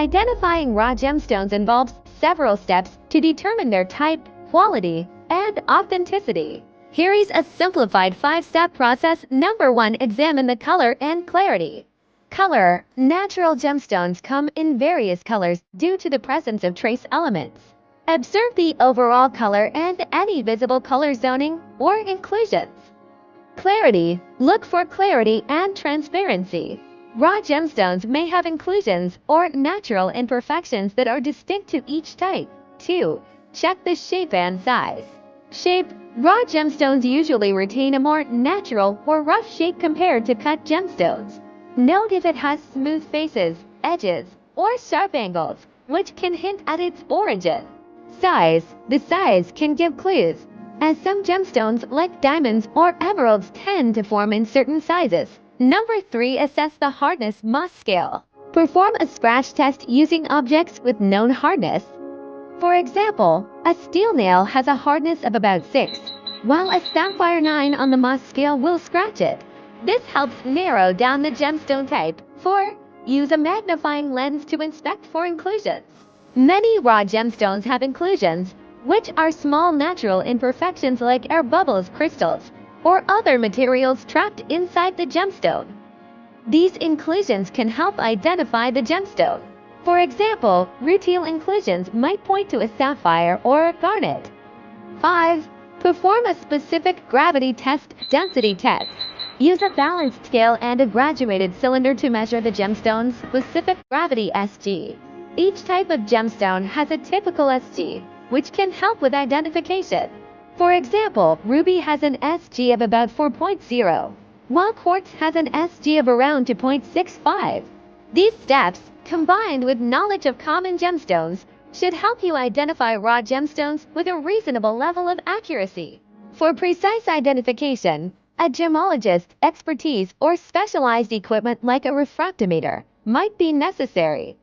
Identifying raw gemstones involves several steps to determine their type, quality, and authenticity. Here is a simplified 5-step process. Number 1. Examine the color and clarity. Color. Natural gemstones come in various colors due to the presence of trace elements. Observe the overall color and any visible color zoning or inclusions. Clarity. Look for clarity and transparency. Raw gemstones may have inclusions or natural imperfections that are distinct to each type. 2. Check the shape and size. Shape. Raw gemstones usually retain a more natural or rough shape compared to cut gemstones. Note if it has smooth faces, edges, or sharp angles, which can hint at its origin. Size. The size can give clues, as some gemstones, like diamonds or emeralds, tend to form in certain sizes. Number 3. Assess the hardness mass scale. Perform a scratch test using objects with known hardness. For example, a steel nail has a hardness of about 6, while a sapphire 9 on the mass scale will scratch it. This helps narrow down the gemstone type. 4. Use a magnifying lens to inspect for inclusions. Many raw gemstones have inclusions, which are small natural imperfections like air bubbles, crystals, or other materials trapped inside the gemstone. These inclusions can help identify the gemstone. For example, rutile inclusions might point to a sapphire or a garnet. 5. Perform a specific gravity test. Density test. Use a balanced scale and a graduated cylinder to measure the gemstone's specific gravity SG. Each type of gemstone has a typical SG, which can help with identification. For example, ruby has an SG of about 4.0, while quartz has an SG of around 2.65. These steps, combined with knowledge of common gemstones, should help you identify raw gemstones with a reasonable level of accuracy. For precise identification, a gemologist's expertise or specialized equipment like a refractometer might be necessary.